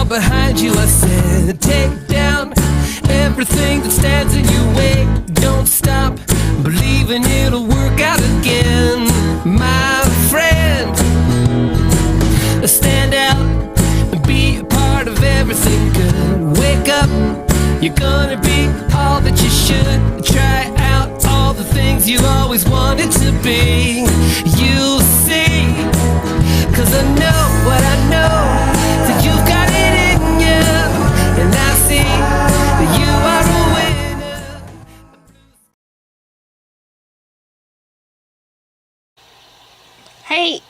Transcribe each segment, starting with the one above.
all behind you, I said. Take down everything that stands in your way. Don't stop believing it'll work out again, my friend. Stand out and be a part of everything good. Wake up, you're gonna be all that you should. Try out all the things you always wanted to be. You'll see, 'cause I know what I know, that you've got it in you, and I see that you are a winner. Hey!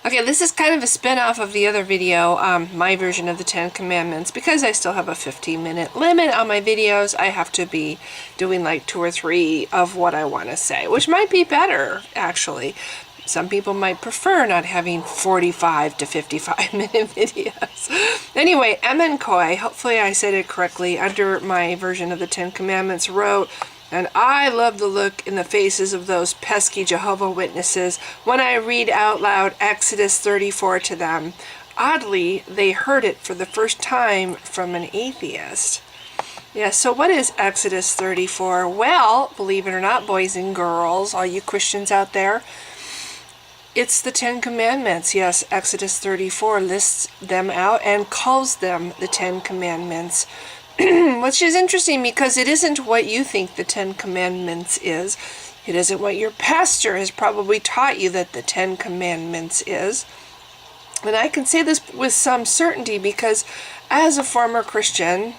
Okay, this is kind of a spin-off of the other video, my version of the 10 Commandments. Because I still have a 15-minute limit on my videos, I have to be doing like 2 or 3 of what I want to say, which might be better, actually. Some people might prefer not having 45 to 55-minute videos. Anyway, Emin Koi, hopefully I said it correctly, under my version of the 10 Commandments, wrote, "And I love the look in the faces of those pesky Jehovah Witnesses when I read out loud Exodus 34 to them. Oddly, they heard it for the first time from an atheist." Yeah, so what is Exodus 34? Well, believe it or not, boys and girls, all you Christians out there, it's the 10 Commandments. Yes, Exodus 34 lists them out and calls them the 10 Commandments. Which is interesting because it isn't what you think the 10 Commandments is. It isn't what your pastor has probably taught you that the 10 Commandments is. And I can say this with some certainty because as a former Christian,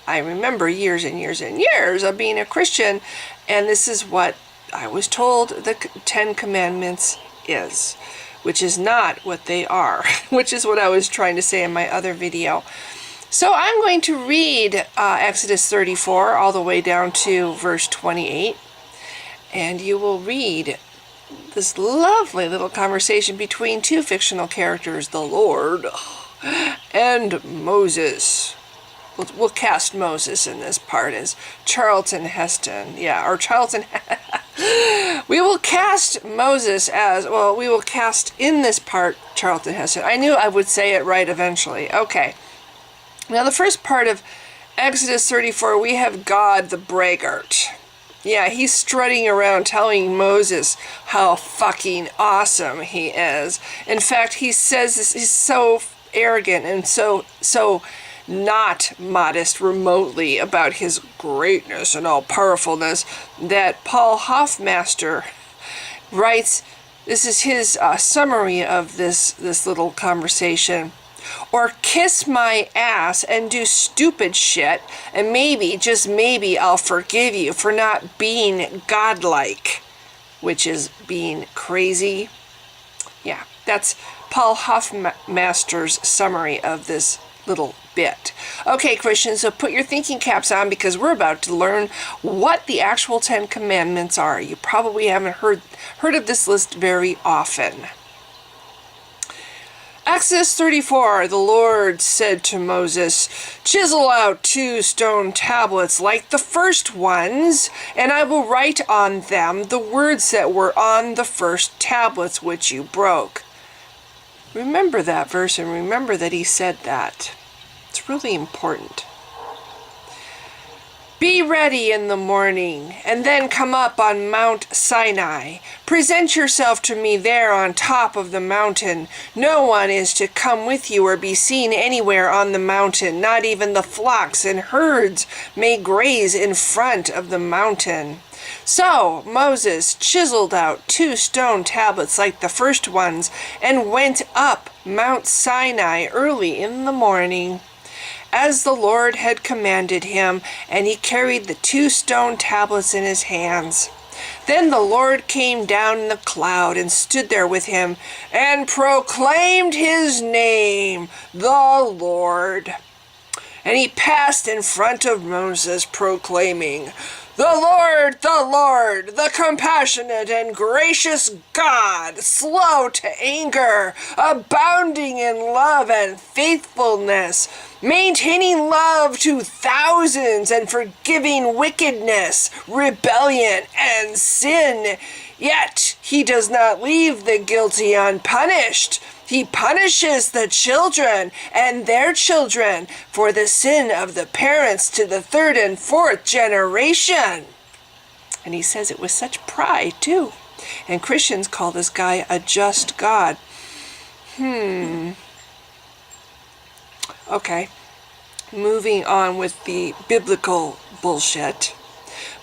I remember years and years and years of being a Christian, and this is what I was told the 10 Commandments is, which is not what they are, which is what I was trying to say in my other video. So I'm going to read Exodus 34 all the way down to verse 28, and you will read this lovely little conversation between 2 fictional characters, the Lord and Moses. We'll cast Moses in this part as Charlton Heston. Yeah, or Charlton. We will cast Moses as, well, we will cast in this part Charlton Heston. I knew I would say it right eventually. Okay. Now, the first part of Exodus 34, we have God the braggart. Yeah, he's strutting around telling Moses how fucking awesome he is. In fact, he says this, he's so arrogant and so not modest remotely about his greatness and all-powerfulness that Paul Hoffmaster writes, this is his summary of this little conversation. "Or kiss my ass and do stupid shit, and maybe, just maybe, I'll forgive you for not being godlike," which is being crazy. Yeah, that's Paul Hoffmaster's summary of this little bit. Okay, Christians, so put your thinking caps on because we're about to learn what the actual 10 Commandments are. You probably haven't heard of this list very often. Exodus 34, the Lord said to Moses, "Chisel out 2 stone tablets like the first ones, and I will write on them the words that were on the first tablets which you broke." Remember that verse and remember that he said that. It's really important. "Be ready in the morning, and then come up on Mount Sinai. Present yourself to me there on top of the mountain. No one is to come with you or be seen anywhere on the mountain. Not even the flocks and herds may graze in front of the mountain." So Moses chiseled out 2 stone tablets like the first ones and went up Mount Sinai early in the morning, as the Lord had commanded him, and he carried the 2 stone tablets in his hands. Then the Lord came down in the cloud and stood there with him, and proclaimed his name, the Lord. And he passed in front of Moses, proclaiming, the Lord, the compassionate and gracious God, slow to anger, abounding in love and faithfulness, maintaining love to thousands and forgiving wickedness, rebellion, and sin. Yet he does not leave the guilty unpunished. He punishes the children and their children for the sin of the parents to the third and fourth generation. And he says it with such pride, too. And Christians call this guy a just God. Okay. Moving on with the biblical bullshit.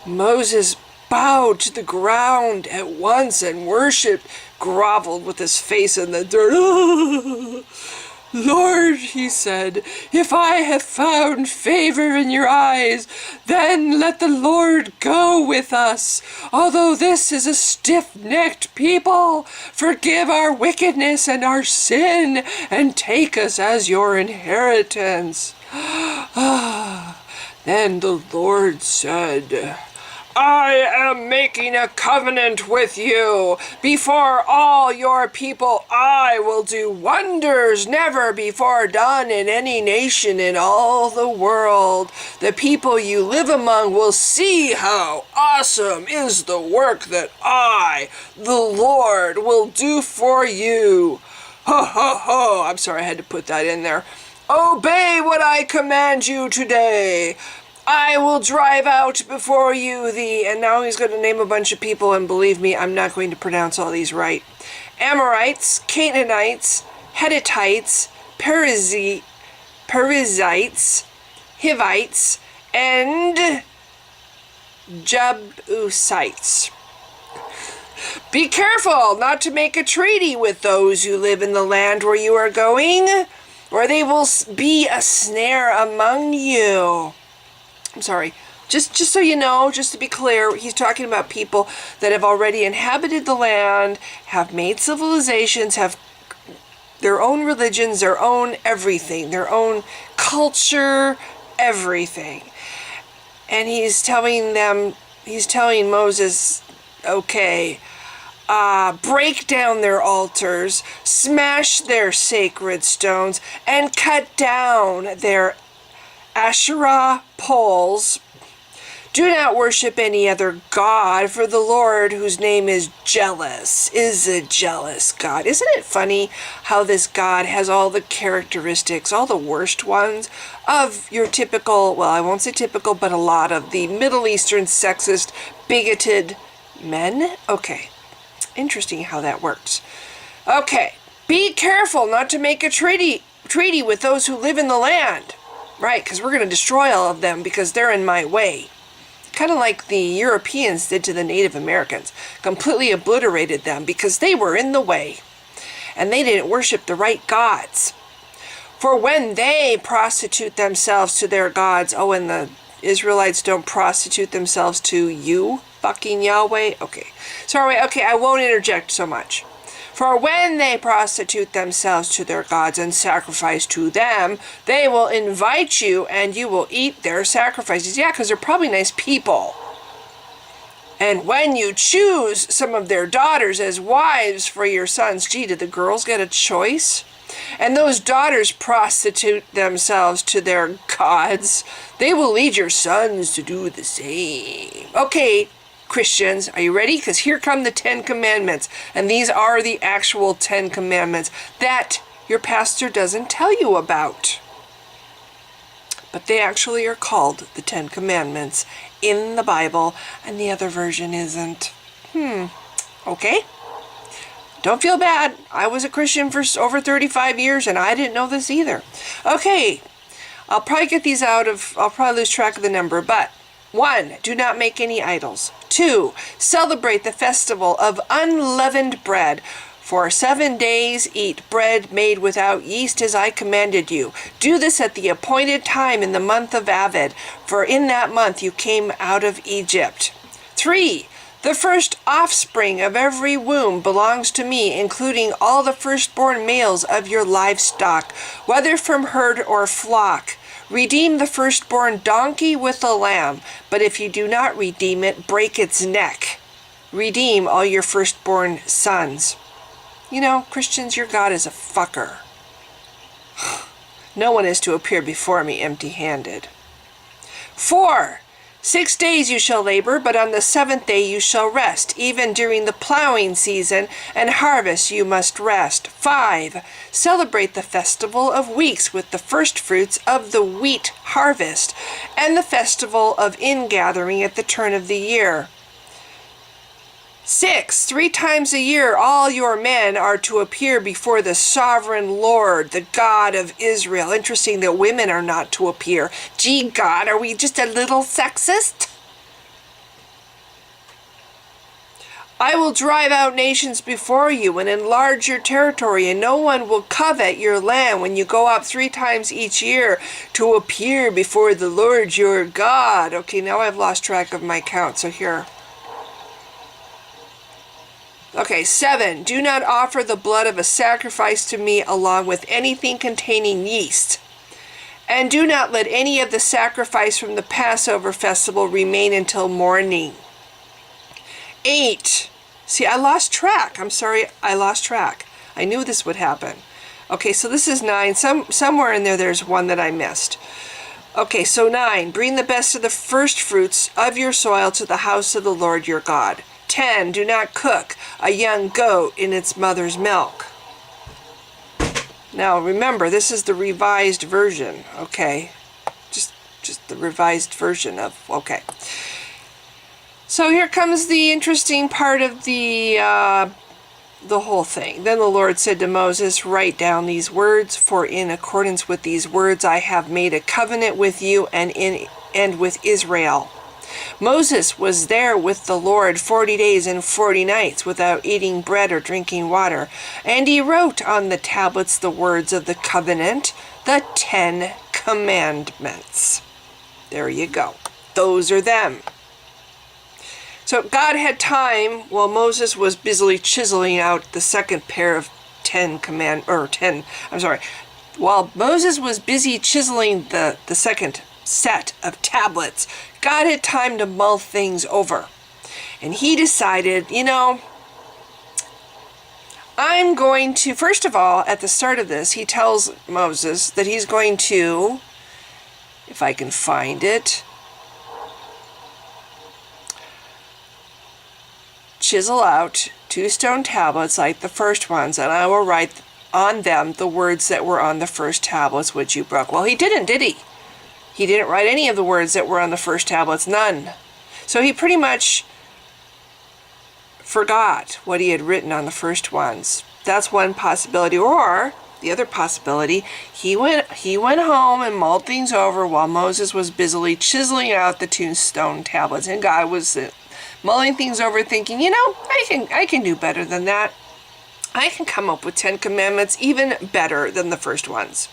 Moses bowed to the ground at once and worshipped, groveled with his face in the dirt. Lord, he said, if I have found favor in your eyes, then let the Lord go with us. Although this is a stiff-necked people, forgive our wickedness and our sin, and take us as your inheritance. Then the Lord said, I am making a covenant with you. Before all your people, I will do wonders never before done in any nation in all the world. The people you live among will see how awesome is the work that I, the Lord, will do for you. Ho, ho, ho. I'm sorry, I had to put that in there. Obey what I command you today. I will drive out before you thee. And now he's going to name a bunch of people, and believe me, I'm not going to pronounce all these right. Amorites, Canaanites, Hittites, Perizzites, Hivites, and Jebusites. Be careful not to make a treaty with those who live in the land where you are going, or they will be a snare among you. I'm sorry. Just so you know, just to be clear, he's talking about people that have already inhabited the land, have made civilizations, have their own religions, their own everything, their own culture, everything. And he's telling Moses, okay, break down their altars, smash their sacred stones, and cut down their Asherah poles. Do not worship any other god, for the Lord, whose name is jealous, is a jealous God. Isn't it funny how this God has all the characteristics, all the worst ones, of your typical, well, I won't say typical, but a lot of the Middle Eastern sexist, bigoted men? Okay. Interesting how that works. Okay. Be careful not to make a treaty with those who live in the land. Right, because we're going to destroy all of them because they're in my way. Kind of like the Europeans did to the Native Americans. Completely obliterated them because they were in the way. And they didn't worship the right gods. For when they prostitute themselves to their gods, oh, and the Israelites don't prostitute themselves to you, fucking Yahweh? Okay. Sorry, okay, I won't interject so much. For when they prostitute themselves to their gods and sacrifice to them, they will invite you and you will eat their sacrifices. Yeah, because they're probably nice people. And when you choose some of their daughters as wives for your sons, gee, did the girls get a choice? And those daughters prostitute themselves to their gods, they will lead your sons to do the same. Okay, Christians, are you ready? Because here come the 10 Commandments. And these are the actual 10 Commandments that your pastor doesn't tell you about. But they actually are called the 10 Commandments in the Bible, and the other version isn't. Okay? Don't feel bad. I was a Christian for over 35 years, and I didn't know this either. Okay. I'll probably get these I'll probably lose track of the number, but 1. Do not make any idols. 2. Celebrate the festival of unleavened bread. For 7 days eat bread made without yeast as I commanded you. Do this at the appointed time in the month of Aviv, for in that month you came out of Egypt. 3. The first offspring of every womb belongs to me, including all the firstborn males of your livestock, whether from herd or flock. Redeem the firstborn donkey with a lamb, but if you do not redeem it, break its neck. Redeem all your firstborn sons. You know, Christians, your God is a fucker. No one is to appear before me empty-handed. 4. 6 days you shall labor, but on the 7th day you shall rest. Even during the plowing season and harvest you must rest. 5. Celebrate the festival of weeks with the first fruits of the wheat harvest, and the festival of ingathering at the turn of the year. 6. 3 times a year all your men are to appear before the sovereign Lord, the God of Israel. Interesting that women are not to appear. Gee, God, are we just a little sexist? I will drive out nations before you and enlarge your territory, and no one will covet your land when you go up 3 times each year to appear before the Lord your God. Okay, now I've lost track of my count, so here. Okay, 7. Do not offer the blood of a sacrifice to me along with anything containing yeast. And do not let any of the sacrifice from the Passover festival remain until morning. 8. See, I lost track. I'm sorry, I lost track. I knew this would happen. Okay, so this is 9. Somewhere in there, there's one that I missed. Okay, so 9. Bring the best of the first fruits of your soil to the house of the Lord your God. 10. Do not cook a young goat in its mother's milk. Now remember, this is the revised version, okay? Just the revised version of, okay. So here comes the interesting part of the whole thing. Then the Lord said to Moses, write down these words, for in accordance with these words I have made a covenant with you and with Israel. Moses was there with the Lord 40 days and 40 nights without eating bread or drinking water. And he wrote on the tablets the words of the covenant, the 10 commandments. There you go. Those are them. So God had time while Moses was busily chiseling out the second pair of while Moses was busy chiseling the second set of tablets, God had time to mull things over. And he decided, you know, I'm going to, first of all, at the start of this, he tells Moses that he's going to, if I can find it, chisel out 2 stone tablets like the first ones, and I will write on them the words that were on the first tablets which you broke. Well, he didn't, did he? He didn't write any of the words that were on the first tablets, none. So he pretty much forgot what he had written on the first ones. That's one possibility. Or the other possibility, he went home and mulled things over while Moses was busily chiseling out the 2 stone tablets, and God was mulling things over, thinking, you know, I can do better than that. I can come up with 10 commandments even better than the first ones.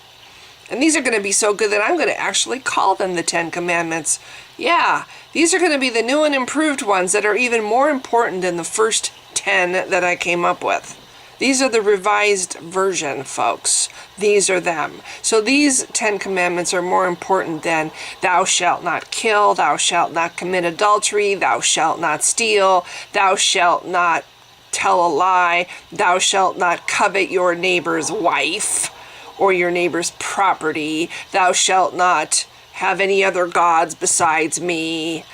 And these are going to be so good that I'm going to actually call them the 10 commandments. Yeah, these are going to be the new and improved ones that are even more important than the first 10 that I came up with. These are the revised version, folks. These are them. So these 10 commandments are more important than thou shalt not kill, thou shalt not commit adultery, thou shalt not steal, thou shalt not tell a lie, thou shalt not covet your neighbor's wife or your neighbor's property, thou shalt not have any other gods besides me.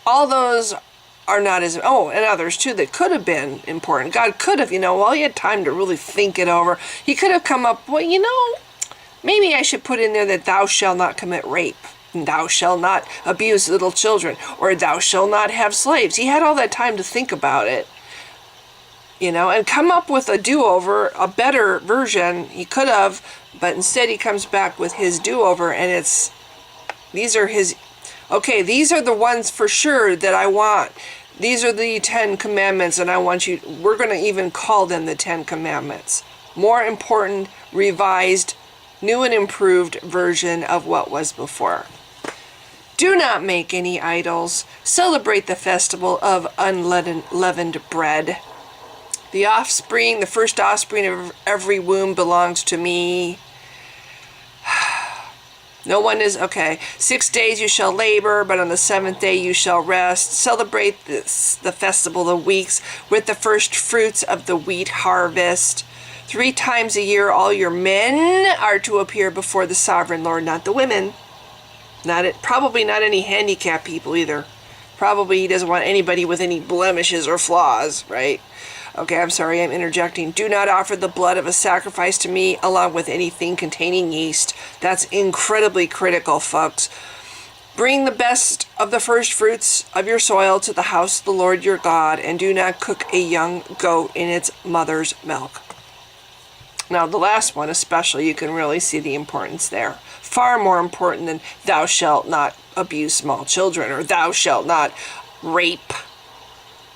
All those are not as, and others too that could have been important. God could have, while he had time to really think it over, he could have come up, maybe I should put in there that thou shalt not commit rape, and thou shalt not abuse little children, or thou shalt not have slaves. He had all that time to think about it, and come up with a do-over, a better version. He could have, but instead he comes back with his do-over, and these are the ones for sure that I want. These are the 10 commandments, and we're going to even call them the 10 commandments. More important, revised, new and improved version of what was before. Do not make any idols. Celebrate the festival of unleavened bread. The first offspring of every womb belongs to me. No one is, 6 days you shall labor, but on the 7th day you shall rest. Celebrate the festival of weeks with the first fruits of the wheat harvest. 3 times a year all your men are to appear before the sovereign Lord, not the women. Probably not any handicapped people either. Probably he doesn't want anybody with any blemishes or flaws, right? Okay, I'm sorry, I'm interjecting. Do not offer the blood of a sacrifice to me along with anything containing yeast. That's incredibly critical, folks. Bring the best of the first fruits of your soil to the house of the Lord your God, and do not cook a young goat in its mother's milk. Now, the last one especially, you can really see the importance there. Far more important than thou shalt not abuse small children, or thou shalt not rape,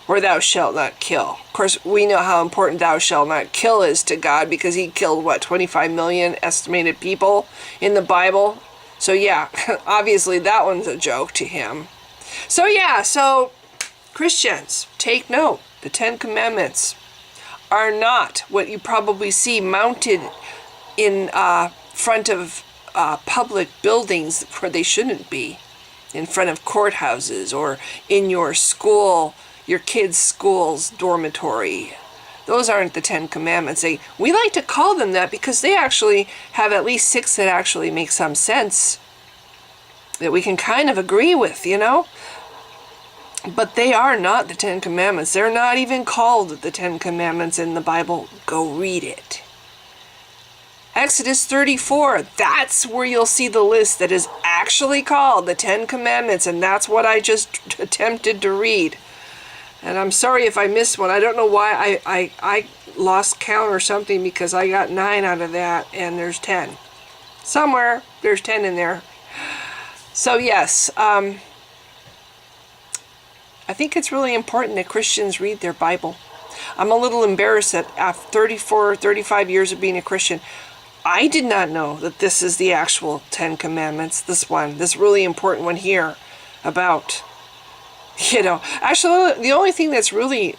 or thou shalt not kill. Of course, we know how important thou shalt not kill is to God, because he killed, 25 million estimated people in the Bible? So yeah, obviously that one's a joke to him. So yeah, so Christians, take note. The Ten Commandments are not what you probably see mounted in front of public buildings where they shouldn't be. In front of courthouses or in your school, your kids' school's dormitory. Those aren't the Ten Commandments. We like to call them that because they actually have at least 6 that actually make some sense, that we can kind of agree with, you know? But they are not the Ten Commandments. They're not even called the Ten Commandments in the Bible. Go read it. Exodus 34, that's where you'll see the list that is actually called the Ten Commandments, and that's what I just attempted to read. And I'm sorry if I missed one. I don't know why I lost count or something, because I got 9 out of that, and there's 10. Somewhere there's 10 in there. So yes, I think it's really important that Christians read their Bible. I'm a little embarrassed that after 34, 35 years of being a Christian, I did not know that this is the actual Ten Commandments, this really important one here about, you know, actually the only thing that's really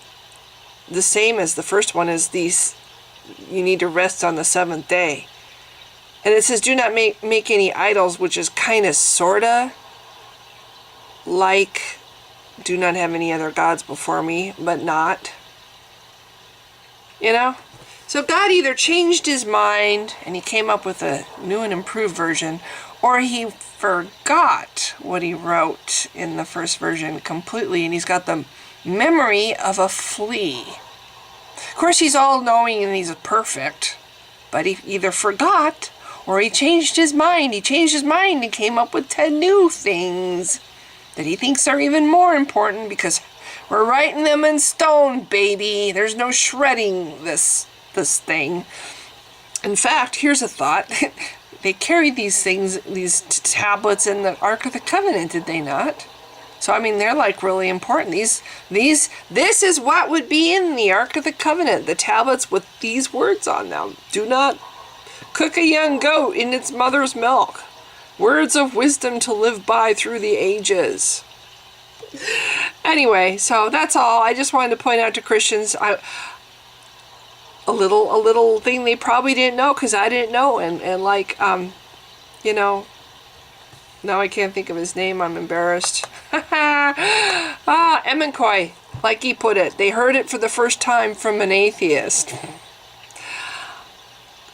the same as the first one is you need to rest on the 7th day. And it says, do not make any idols, which is kind of, sort of, like, do not have any other gods before me, but not. You know? So God either changed his mind and he came up with a new and improved version, or he forgot what he wrote in the first version completely, and he's got the memory of a flea. Of course, he's all-knowing and he's perfect, but he either forgot or he changed his mind. He changed his mind and came up with 10 new things that he thinks are even more important, because we're writing them in stone, baby. There's no shredding this thing. In fact, here's a thought. They carried these tablets in the Ark of the Covenant, did they not? So, I mean, they're like really important. This is what would be in the Ark of the Covenant, the tablets with these words on them. Do not cook a young goat in its mother's milk. Words of wisdom to live by through the ages. Anyway, so that's all. I just wanted to point out to Christians a little thing they probably didn't know, because I didn't know, and like you know, now I can't think of his name. I'm embarrassed. Emenkoi, like he put it. They heard it for the first time from an atheist.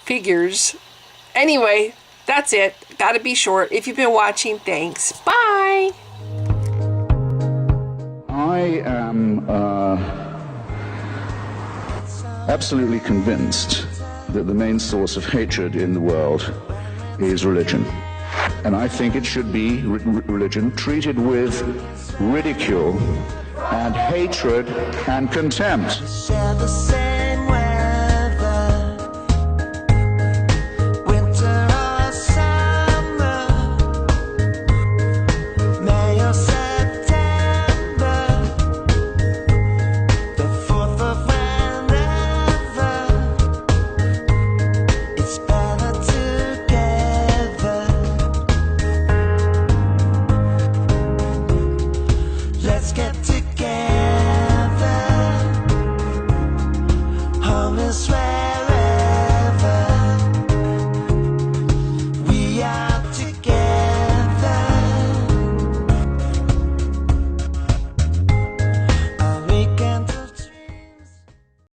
Figures. Anyway, that's it. Gotta be short. If you've been watching, thanks. Bye. I am absolutely convinced that the main source of hatred in the world is religion. And I think it should be religion treated with ridicule and hatred and contempt.